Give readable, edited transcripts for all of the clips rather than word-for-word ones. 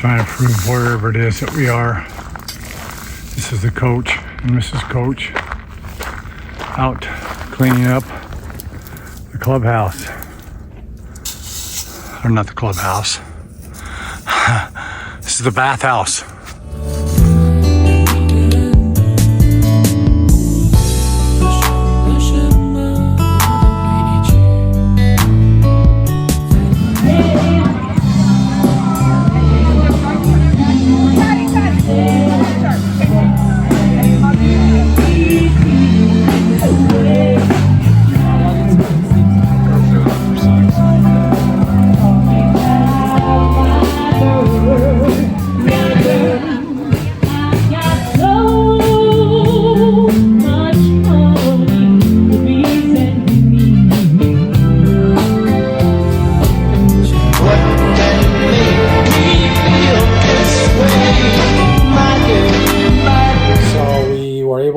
trying to prove wherever it is that we are. This is the coach and Mrs. Coach out cleaning up the clubhouse. Or not the clubhouse. This is the bathhouse.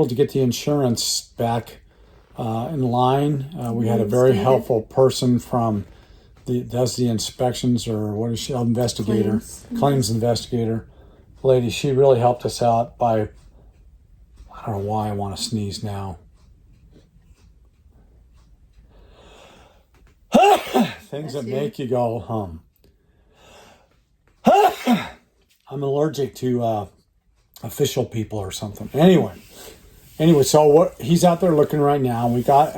To get the insurance back in line. We had a very helpful person from does the inspections, or what is she, investigator, claims investigator lady. She really helped us out by, I don't know why I want to sneeze now. Things that make you go hum. I'm allergic to official people or something. Anyway, so he's out there looking right now. We got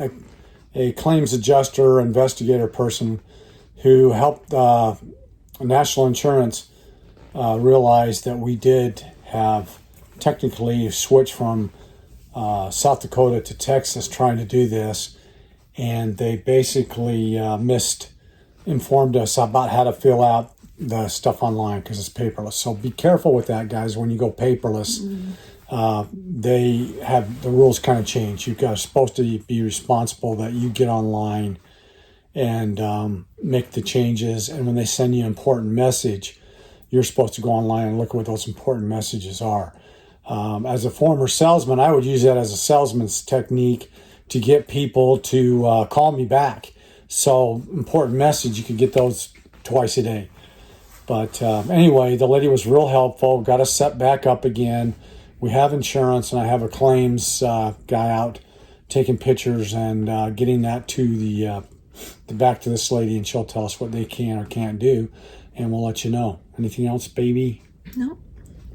a claims adjuster, investigator person who helped National Insurance realize that we did have technically switched from South Dakota to Texas trying to do this. And they basically informed us about how to fill out the stuff online because it's paperless. So be careful with that, guys, when you go paperless. They have the rules kind of change. You're supposed to be responsible that you get online and make the changes. And when they send you an important message, you're supposed to go online and look at what those important messages are. As a former salesman, I would use that as a salesman's technique to get people to call me back. So important message, you could get those twice a day. But anyway, the lady was real helpful, got us set back up again. We have insurance, and I have a claims guy out taking pictures and getting that to the back to this lady, and she'll tell us what they can or can't do, and we'll let you know. Anything else, baby? No.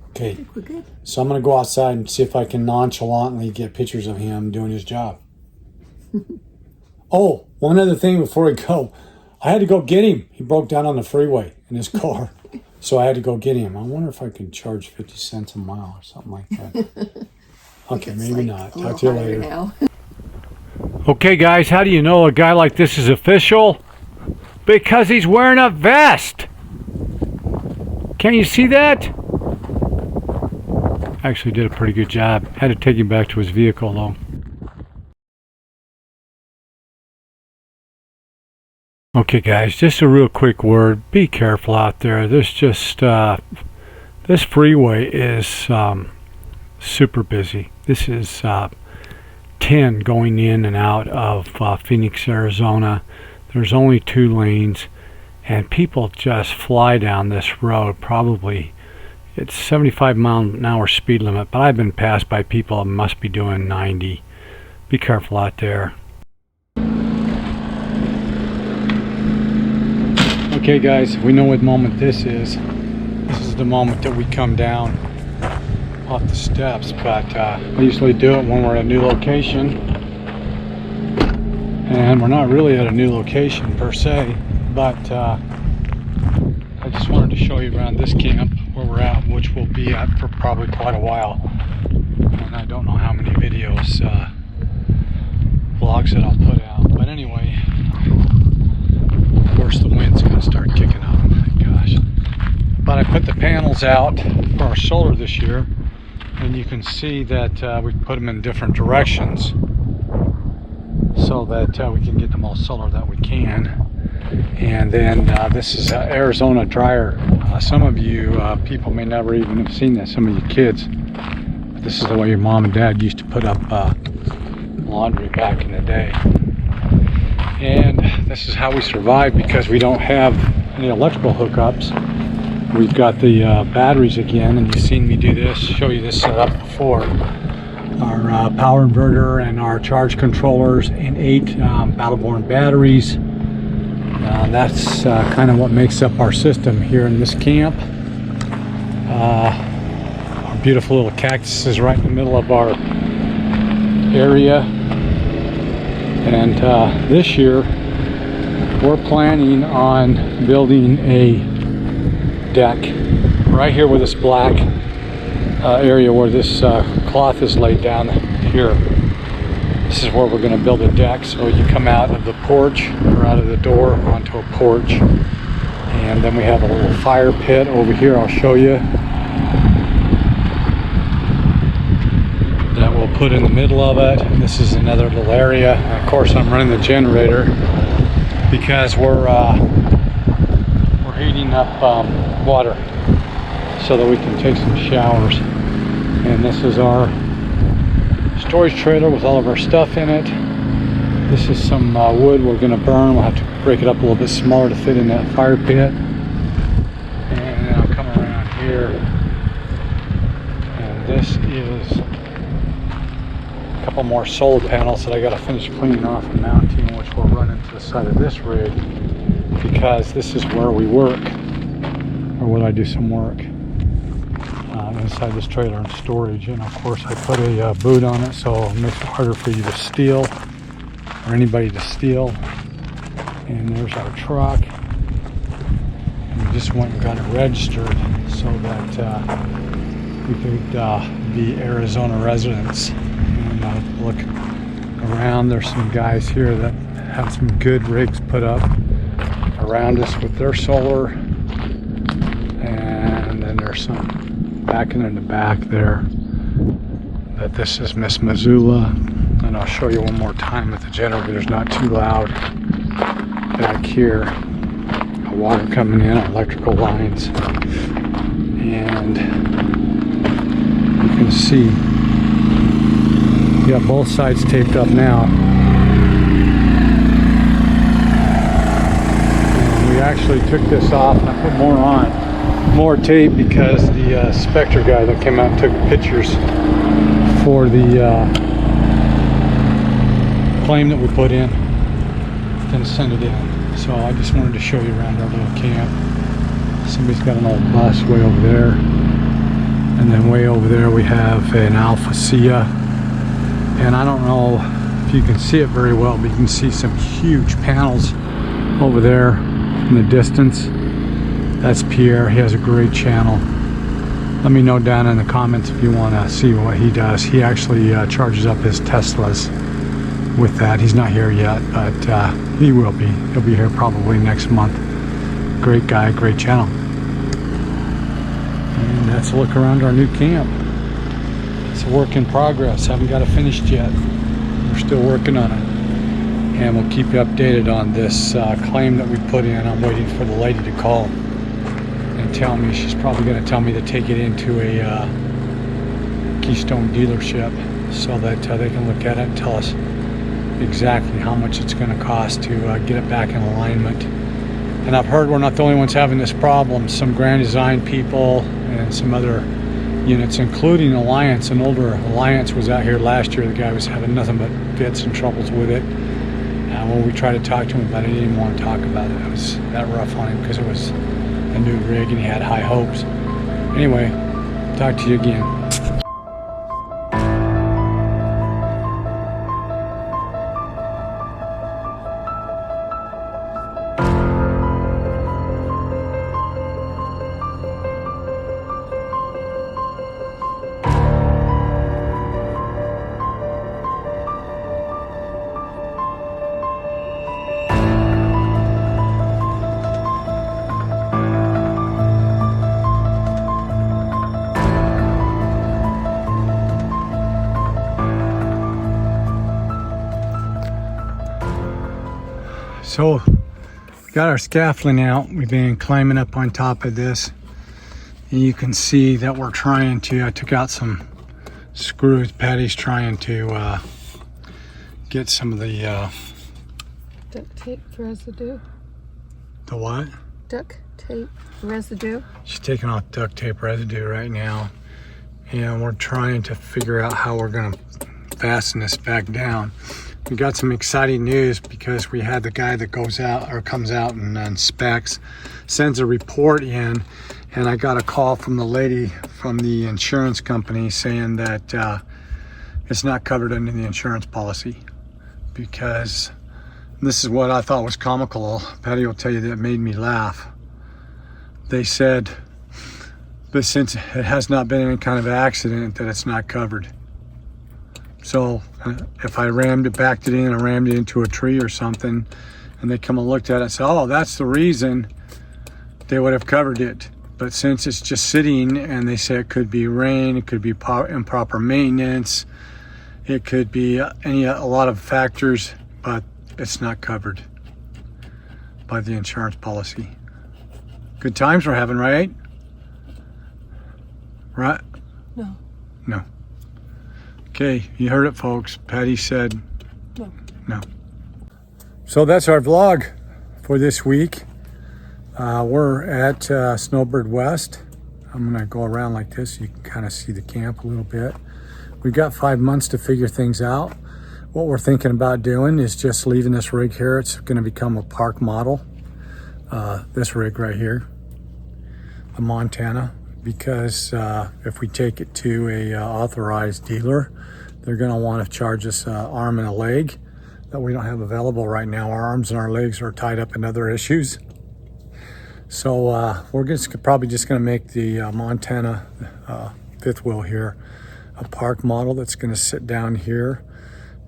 Okay. I think we're good. So I'm going to go outside and see if I can nonchalantly get pictures of him doing his job. Oh, one other thing before we go. I had to go get him. He broke down on the freeway in his car. So I had to go get him. I wonder if I can charge 50 cents a mile or something like that. Okay, maybe not. Talk to you later. Now. Okay, guys, how do you know a guy like this is official? Because he's wearing a vest. Can you see that? Actually did a pretty good job. Had to take him back to his vehicle, though. Okay, guys, just a real quick word. Be careful out there. There's just, this freeway is super busy. This is 10 going in and out of Phoenix, Arizona. There's only 2 lanes, and people just fly down this road. Probably, it's 75 mile an hour speed limit, but I've been passed by people that must be doing 90. Be careful out there. Okay, guys, we know what moment this is. This is the moment that we come down off the steps, but I usually do it when we're at a new location. And we're not really at a new location per se, but I just wanted to show you around this camp where we're at, which we'll be at for probably quite a while. And I don't know how many videos, vlogs that I'll put out. But anyway, of course the wind's going to start kicking up. Gosh. But I put the panels out for our solar this year, and you can see that we put them in different directions so that we can get the most solar that we can. And then this is Arizona dryer. Some of you people may never even have seen this, some of you kids. This is the way your mom and dad used to put up laundry back in the day. And this is how we survive, because we don't have any electrical hookups. we've got the batteries again, and you've seen me do this, show you this setup before. Our power inverter and our charge controllers and 8 Battleborn batteries. That's kind of what makes up our system here in this camp. Our beautiful little cactus is right in the middle of our area, and this year we're planning on building a deck right here where this black area where this cloth is laid down here. This is where we're going to build a deck, so you come out of the porch or out of the door onto a porch, and then we have a little fire pit over here. I'll show you, that we'll put in the middle of it. And this is another little area, and of course I'm running the generator because we're heating up water so that we can take some showers. And this is our storage trailer with all of our stuff in it. This is some wood we're going to burn. We'll have to break it up a little bit smaller to fit in that fire pit. And then I'll come around here, and this is a couple more solar panels that I got to finish cleaning off and mounting, which will run into the side of this rig, because this is where we work, or will I do some work inside this trailer and storage. And of course I put a boot on it, so it makes it harder for you to steal, or anybody to steal. And there's our truck, and we just went and got it registered so that we could be Arizona residents. And look around, there's some guys here that have some good rigs put up around us with their solar, and then there's some back in the back there. But this is Miss Missoula, and I'll show you one more time that the generator's not too loud. Back here, water coming in, our electrical lines, and you can see we got both sides taped up now. And we actually took this off and I put more on, more tape, because the Spectre guy that came out and took pictures for the claim that we put in didn't send it in. So I just wanted to show you around our little camp. Somebody's got an old bus way over there, and then way over there we have an Alpha Sia, and I don't know if you can see it very well, but you can see some huge panels over there in the distance. That's Pierre. He has a great channel. Let me know down in the comments if you want to see what he does. He actually charges up his Teslas with that. He's not here yet, but he will be. He'll be here probably next month. Great guy, great channel. And that's a look around our new camp. It's a work in progress. Haven't got it finished yet. We're still working on it. And we'll keep you updated on this claim that we put in. I'm waiting for the lady to call and tell me. She's probably going to tell me to take it into a Keystone dealership so that they can look at it and tell us exactly how much it's going to cost to get it back in alignment. And I've heard we're not the only ones having this problem. Some Grand Design people and some other units, including Alliance. An older Alliance was out here last year. The guy was having nothing but fits and troubles with it. When we tried to talk to him about it, he didn't want to talk about it. It was that rough on him because it was a new rig and he had high hopes. Anyway, talk to you again. So, we got our scaffolding out. We've been climbing up on top of this. And you can see that we're trying to, I took out some screws. Patty's trying to get some of the duct tape for residue. the what? Duct tape residue. She's taking off duct tape residue right now. And we're trying to figure out how we're gonna fasten this back down. We got some exciting news because we had the guy that goes out or comes out and inspects, sends a report in, and I got a call from the lady from the insurance company saying that it's not covered under the insurance policy, because this is what I thought was comical. Patty will tell you that it made me laugh. They said, but since it has not been any kind of accident, that it's not covered. So if I backed it in and rammed it into a tree or something, and they come and looked at it and said, oh, that's the reason, they would have covered it. But since it's just sitting, and they say it could be rain, it could be improper maintenance, it could be a lot of factors, but it's not covered by the insurance policy. Good times we're having, right? Right? No. No. Okay, you heard it, folks. Patty said No. no. So that's our vlog for this week. We're at Snowbird West. I'm gonna go around like this so you can kind of see the camp a little bit. We've got 5 months to figure things out. What we're thinking about doing is just leaving this rig here. It's gonna become a park model. This rig right here, the Montana, because if we take it to a authorized dealer, they're going to want to charge us an arm and a leg that we don't have available right now. Our arms and our legs are tied up in other issues. So we're probably just going to make the Montana fifth wheel here a park model that's going to sit down here,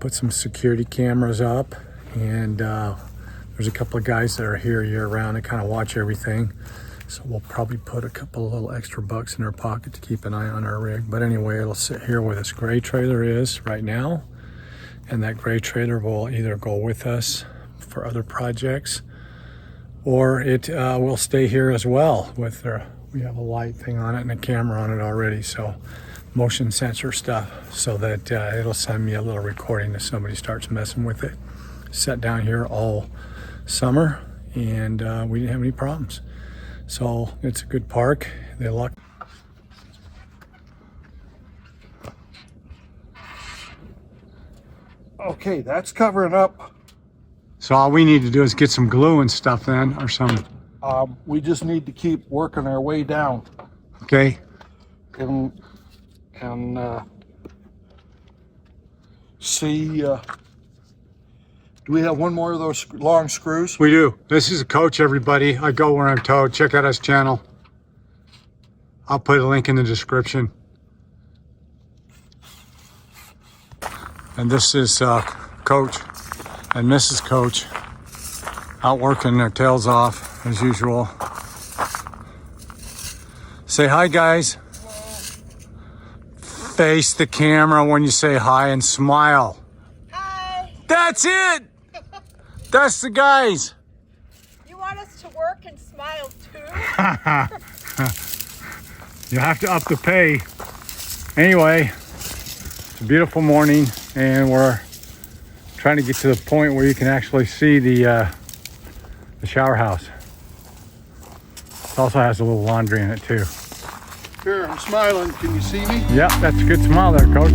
put some security cameras up, and there's a couple of guys that are here year round to kind of watch everything. So we'll probably put a couple of little extra bucks in our pocket to keep an eye on our rig. But anyway, it'll sit here where this gray trailer is right now. And that gray trailer will either go with us for other projects, or it will stay here as well. We have a light thing on it and a camera on it already. So motion sensor stuff, so that it'll send me a little recording if somebody starts messing with it. Sat down here all summer, and we didn't have any problems. So it's a good park. They luck. Okay, that's covering up. So all we need to do is get some glue and stuff then, or some. We just need to keep working our way down, Okay. and see. Do we have one more of those long screws? We do. This is a coach, everybody. I go where I'm towed. Check out his channel. I'll put a link in the description. And this is Coach and Mrs. Coach out working their tails off as usual. Say hi, guys. Hello. Face the camera when you say hi and smile. Hi. That's it. That's the guys. You want us to work and smile too? You have to up the pay. Anyway, it's a beautiful morning, and we're trying to get to the point where you can actually see the shower house. It also has a little laundry in it too. Here, I'm smiling. Can you see me? Yep, that's a good smile there, Coach.